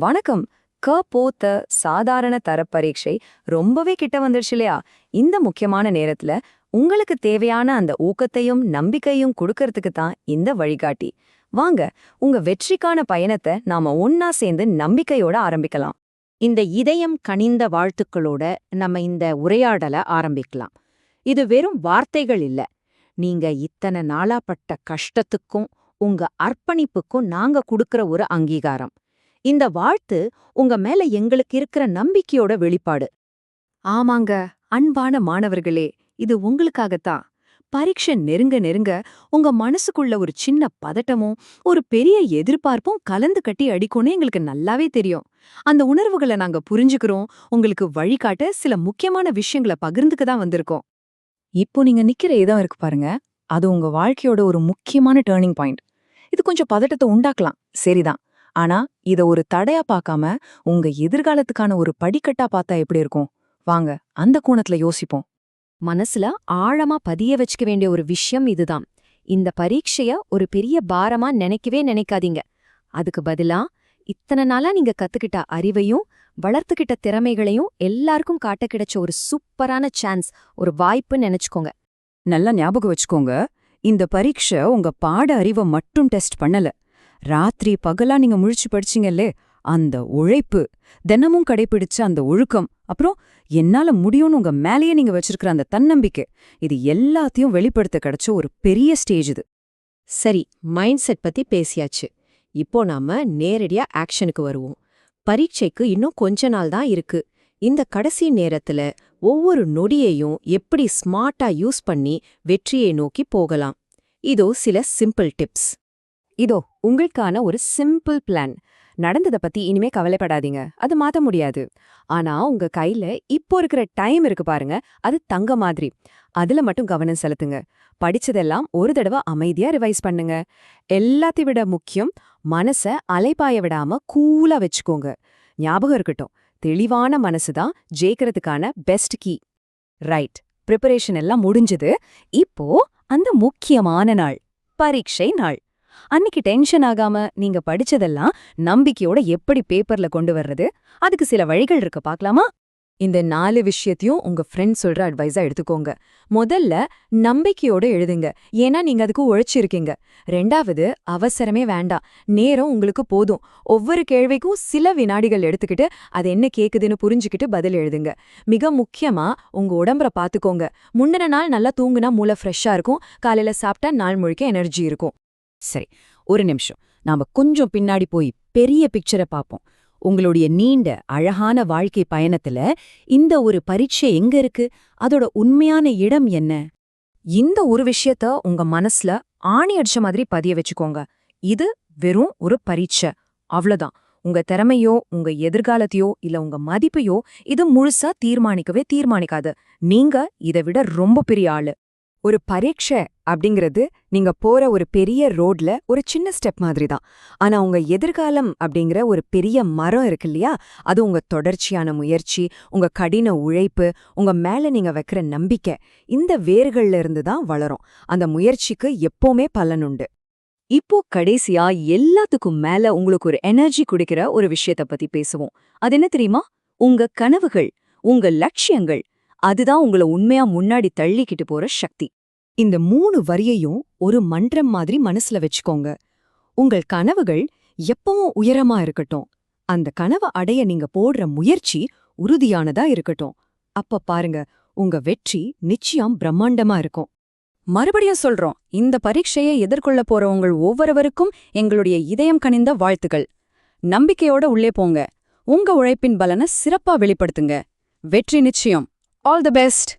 வணக்கம். போத்த சாதாரண தர பரீட்சை ரொம்பவே கிட்ட வந்துருச்சு இல்லையா? இந்த முக்கியமான நேரத்துல உங்களுக்கு தேவையான அந்த ஊக்கத்தையும் நம்பிக்கையும் கொடுக்கறதுக்கு தான் இந்த வழிகாட்டி. வாங்க, உங்க வெற்றிக்கான பயணத்தை நாம ஒன்னா சேர்ந்து நம்பிக்கையோட ஆரம்பிக்கலாம். இந்த இதயம் கனிந்த வாழ்த்துக்களோட நம்ம இந்த உரையாடல ஆரம்பிக்கலாம். இது வெறும் வார்த்தைகள் இல்ல. நீங்க இத்தனை நாளாப்பட்ட கஷ்டத்துக்கும் உங்க அர்ப்பணிப்புக்கும் நாங்க குடுக்கற ஒரு அங்கீகாரம். இந்த வாழ்த்து உங்க மேல எங்களுக்கு இருக்கிற நம்பிக்கையோட வெளிப்பாடு. ஆமாங்க, அன்பான மாணவர்களே, இது உங்களுக்காகத்தான். பரீட்சை நெருங்க நெருங்க உங்க மனசுக்குள்ள ஒரு சின்ன பதட்டமும் ஒரு பெரிய எதிர்பார்ப்பும் கலந்து கட்டி அடிக்கும்னு எங்களுக்கு நல்லாவே தெரியும். அந்த உணர்வுகளை நாங்க புரிஞ்சுக்கிறோம். உங்களுக்கு வழிகாட்ட சில முக்கியமான விஷயங்களை பகிர்ந்துக்க தான் வந்திருக்கோம். இப்போ நீங்க நிக்கிற இடம் இருக்கு பாருங்க, அது உங்க வாழ்க்கையோட ஒரு முக்கியமான டேர்னிங் பாயிண்ட். இது கொஞ்சம் பதட்டத்தை உண்டாக்கலாம், சரிதான். ஆனா இத ஒரு தடையா பார்க்காம உங்க எதிர்காலத்துக்கான ஒரு படிக்கட்டா பார்த்தா எப்படி இருக்கும்? வாங்க, அந்த கோணத்துல யோசிப்போம். மனசுல ஆழமா பதிய வச்சுக்க வேண்டிய ஒரு விஷயம் இதுதான். இந்த பரீட்சைய ஒரு பெரிய பாரமா நினைக்கவே நினைக்காதீங்க. அதுக்கு பதிலா இத்தனை நாளா நீங்க கத்துக்கிட்ட அறிவையும் வளர்த்துக்கிட்ட திறமைகளையும் எல்லாருக்கும் காட்ட கிடைச்ச ஒரு சூப்பரான சான்ஸ், ஒரு வாய்ப்புன்னு நினைச்சுக்கோங்க. நல்லா ஞாபகம் வச்சுக்கோங்க, இந்த பரீட்சை உங்க பாட அறிவை மட்டும் டெஸ்ட் பண்ணல. ராத்திரி பகலா நீங்க முழிச்சு படிச்சீங்கல்லே, அந்த உழைப்பு, தினமும் கடைபிடிச்ச அந்த ஒழுக்கம், அப்புறம் என்னால முடியும்னு உங்க மேலேயே நீங்க வச்சிருக்கிற அந்த தன்னம்பிக்கை, இது எல்லாத்தையும் வெளிப்படுத்த கிடைச்ச ஒரு பெரிய ஸ்டேஜ் இது. சரி, மைண்ட் செட் பத்தி பேசியாச்சு. இப்போ நாம நேரடியா ஆக்ஷனுக்கு வருவோம். பரீட்சைக்கு இன்னும் கொஞ்ச நாள் தான் இருக்கு. இந்த கடைசி நேரத்துல ஒவ்வொரு நொடியையும் எப்படி ஸ்மார்ட்டா யூஸ் பண்ணி வெற்றியை நோக்கி போகலாம். இதோ சில சிம்பிள் டிப்ஸ். இதோ உங்களுக்கான ஒரு சிம்பிள் பிளான். நடந்ததை பத்தி இனிமே கவலைப்படாதீங்க, அது மாத்த முடியாது. ஆனா உங்க கையில இப்போ இருக்கிற டைம் இருக்கு பாருங்க, அது தங்க மாதிரி. அதுல மட்டும் கவனம் செலுத்துங்க. படிச்சதெல்லாம் ஒரு தடவை அமைதியா ரிவைஸ் பண்ணுங்க. எல்லாத்தையும் விட முக்கியம், மனச அலைப்பாய விடாம கூலா வச்சுக்கோங்க. ஞாபகம் இருக்கட்டும், தெளிவான மனசுதான் ஜெயிக்கிறதுக்கான பெஸ்ட் கீ. ரைட், ப்ரிப்பரேஷன் எல்லாம் முடிஞ்சது. இப்போ அந்த முக்கியமான நாள், பரீட்சை நாள். அன்னைக்கு டென்ஷன் ஆகாம நீங்க படிச்சதெல்லாம் நம்பிக்கையோட எப்படி பேப்பர்ல கொண்டு வர்றது, அதுக்கு சில வழிகள் இருக்கு, பார்க்கலாமா? இந்த 4 விஷயத்தையும் உங்க ஃப்ரெண்ட் சொல்ற அட்வைஸா எடுத்துக்கோங்க. முதல்ல, நம்பிக்கையோட எழுதுங்க, ஏன்னா நீங்க அதுக்கு உழைச்சிருக்கீங்க. 2வது, அவசரமே வேண்டாம், நேரம் உங்களுக்கு போதும். ஒவ்வொரு கேள்விக்கும் சில வினாடிகள் எடுத்துக்கிட்டு அது என்ன கேக்குதுன்னு புரிஞ்சுக்கிட்டு பதில் எழுதுங்க. மிக முக்கியமா உங்க உடம்புற பாத்துக்கோங்க. முந்தின நாள் நல்லா தூங்குனா மூளை ஃப்ரெஷ்ஷா இருக்கும், காலையில சாப்பிட்டா நாள் முழுக்க எனர்ஜி இருக்கும். சரி, ஒரு நிமிஷம், நாம கொஞ்சம் பின்னாடி போய் பெரிய பிக்சரை பார்ப்போம். உங்களுடைய நீண்ட அழகான வாழ்க்கை பயணத்துல இந்த ஒரு பரீட்சை எங்க இருக்கு, அதோட உண்மையான இடம் என்ன? இந்த ஒரு விஷயத்த உங்க மனசுல ஆணி அடிச்ச மாதிரி பதிய வச்சுக்கோங்க. இது வெறும் ஒரு பரீட்சை, அவ்வளவுதான். உங்க திறமையோ உங்க எதிர்காலத்தையோ இல்ல உங்க மதிப்பையோ இது முழுசா தீர்மானிக்காது. நீங்க இதை விட ரொம்ப பெரிய ஆளு. ஒரு பரீட்சை அப்படிங்கிறது நீங்க போற ஒரு பெரிய ரோட்ல ஒரு சின்ன ஸ்டெப் மாதிரி தான். ஆனா உங்க எதிர்காலம் அப்படிங்கிற ஒரு பெரிய மரம் இருக்கு இல்லையா, அது உங்க தொடர்ச்சியான முயற்சி, உங்க கடின உழைப்பு, உங்க மேல நீங்க வைக்கிற நம்பிக்கை, இந்த வேர்கள்ல இருந்து தான் வளரும். அந்த முயற்சிக்கு எப்பவுமே பலனுண்டு. இப்போ கடைசியா எல்லாத்துக்கும் மேல உங்களுக்கு ஒரு எனர்ஜி குடிக்கிற ஒரு விஷயத்த பத்தி பேசுவோம். அது என்ன தெரியுமா? உங்க கனவுகள், உங்க லட்சியங்கள். அதுதான் உங்களை உண்மையா முன்னாடி தள்ளிக்கிட்டு போற சக்தி. இந்த 3 வரியையும் ஒரு மன்றம் மாதிரி மனசுல வச்சுக்கோங்க. உங்கள் கனவுகள் எப்பவும் உயரமா இருக்கட்டும். அந்த கனவை அடைய நீங்க போடுற முயற்சி உறுதியானதா இருக்கட்டும். அப்ப பாருங்க, உங்க வெற்றி நிச்சயம் பிரம்மாண்டமா இருக்கும். மறுபடியும் சொல்றோம், இந்த பரீட்சையை எதிர்கொள்ள போற உங்கள் ஒவ்வொருவருக்கும் எங்களுடைய இதயம் கனிந்த வாழ்த்துக்கள். நம்பிக்கையோட உள்ளே போங்க. உங்க உழைப்பின் பலனை சிறப்பா வெளிப்படுத்துங்க. வெற்றி நிச்சயம். All the best.